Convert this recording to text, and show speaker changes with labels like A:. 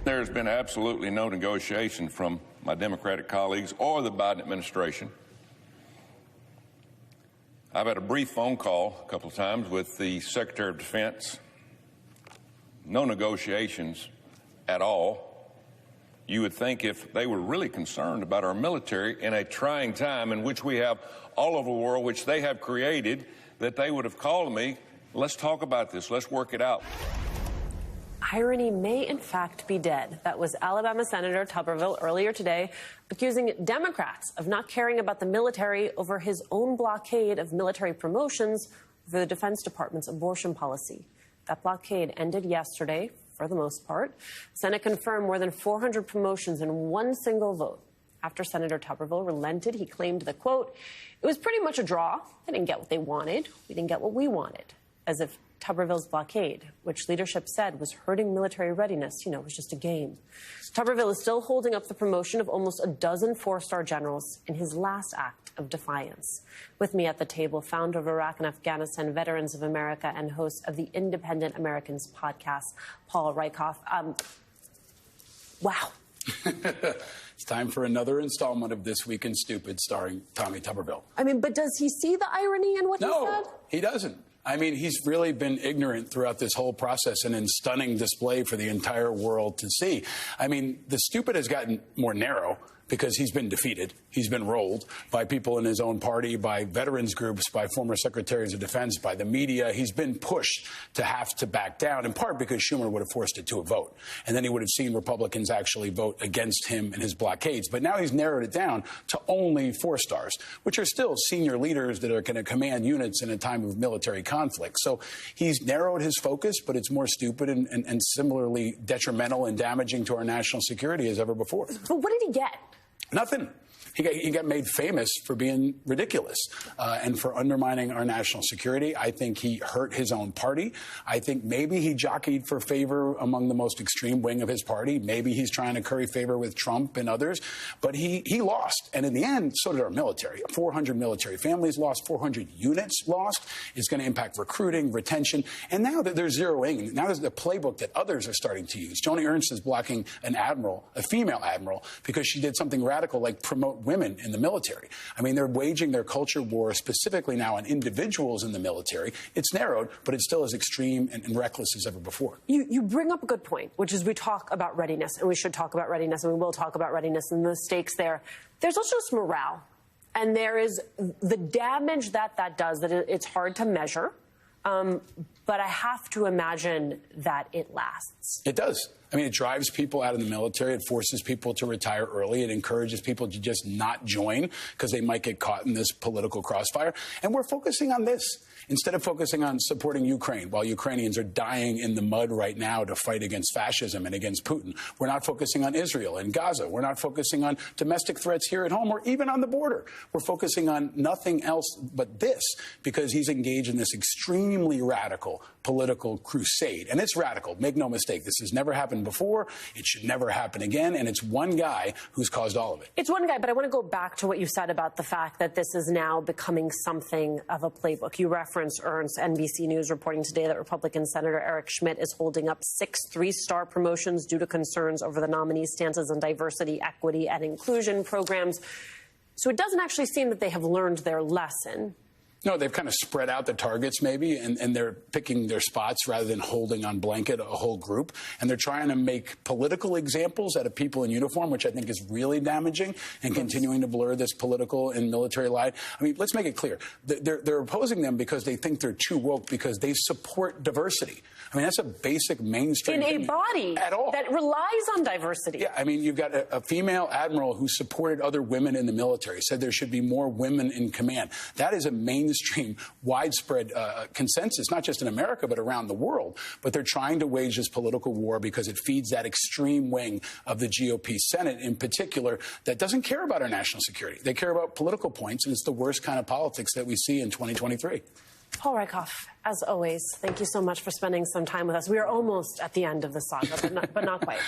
A: There's been absolutely no negotiation from my Democratic colleagues or the Biden administration. I've had a brief phone call a couple of times with the Secretary of Defense. No negotiations at all. You would think if they were really concerned about our military in a trying time in which we have all over the world, which they have created, that they would have called me, let's talk about this, let's work it out.
B: Irony may, in fact, be dead. That was Alabama Senator Tuberville earlier today, accusing Democrats of not caring about the military over his own blockade of military promotions for the Defense Department's abortion policy. That blockade ended yesterday, for the most part. The Senate confirmed more than 400 promotions in one single vote. After Senator Tuberville relented, he claimed that, quote, it was pretty much a draw. They didn't get what they wanted. We didn't get what we wanted. As if Tuberville's blockade, which leadership said was hurting military readiness, was just a game. Tuberville is still holding up the promotion of almost a dozen four-star generals in his last act of defiance. With me at the table, founder of Iraq and Afghanistan Veterans of America and host of the Independent Americans podcast, Paul Rieckhoff. Wow.
C: It's time for another installment of This Week in Stupid starring Tommy Tuberville.
B: But does he see the irony in what he said?
C: No, he doesn't. He's really been ignorant throughout this whole process and in stunning display for the entire world to see. The stupid has gotten more narrow because he's been defeated. He's been rolled by people in his own party, by veterans groups, by former secretaries of defense, by the media. He's been pushed to have to back down, in part because Schumer would have forced it to a vote. And then he would have seen Republicans actually vote against him and his blockades. But now he's narrowed it down to only 4 stars, which are still senior leaders that are going to command units in a time of military conflict. So he's narrowed his focus, but it's more stupid and similarly detrimental and damaging to our national security as ever before.
B: But what did he get?
C: Nothing. He got made famous for being ridiculous and for undermining our national security. I think he hurt his own party. I think maybe he jockeyed for favor among the most extreme wing of his party. Maybe he's trying to curry favor with Trump and others. But he lost. And in the end, so did our military. 400 military families lost, 400 units lost. It's going to impact recruiting, retention. And now that they're zeroing, now there's the playbook that others are starting to use. Joni Ernst is blocking an admiral, a female admiral, because she did something radical like promote women in the military. They're waging their culture war specifically now on individuals in the military. It's narrowed, but it's still as extreme and reckless as ever before.
B: You bring up a good point, which is we talk about readiness, and we should talk about readiness, and we will talk about readiness and the stakes there. There's also just morale, and there is the damage that does, that it's hard to measure, but I have to imagine that it lasts.
C: It does. It drives people out of the military. It forces people to retire early. It encourages people to just not join because they might get caught in this political crossfire. And we're focusing on this instead of focusing on supporting Ukraine while Ukrainians are dying in the mud right now to fight against fascism and against Putin. We're not focusing on Israel and Gaza. We're not focusing on domestic threats here at home or even on the border. We're focusing on nothing else but this because he's engaged in this extremely radical political crusade. And it's radical. Make no mistake. This has never happened before. It should never happen again. And it's one guy who's caused all of it.
B: It's one guy, but I want to go back to what you said about the fact that this is now becoming something of a playbook. You referenced Ernst. NBC News reporting today that Republican Senator Eric Schmidt is holding up 6 3-star promotions due to concerns over the nominee's stances on diversity, equity, and inclusion programs. So it doesn't actually seem that they have learned their lesson.
C: No, they've kind of spread out the targets maybe, and they're picking their spots rather than holding on blanket a whole group. And they're trying to make political examples out of people in uniform, which I think is really damaging and continuing to blur this political and military line. Let's make it clear. They're opposing them because they think they're too woke because they support diversity. That's a basic mainstream
B: in a body
C: at all
B: that relies on diversity.
C: Yeah, you've got a female admiral who supported other women in the military, said there should be more women in command. That is a mainstream, widespread consensus, not just in America, but around the world. But they're trying to wage this political war because it feeds that extreme wing of the GOP Senate in particular that doesn't care about our national security. They care about political points, and it's the worst kind of politics that we see in 2023.
B: Paul Rieckhoff, as always, thank you so much for spending some time with us. We are almost at the end of the saga, but not quite.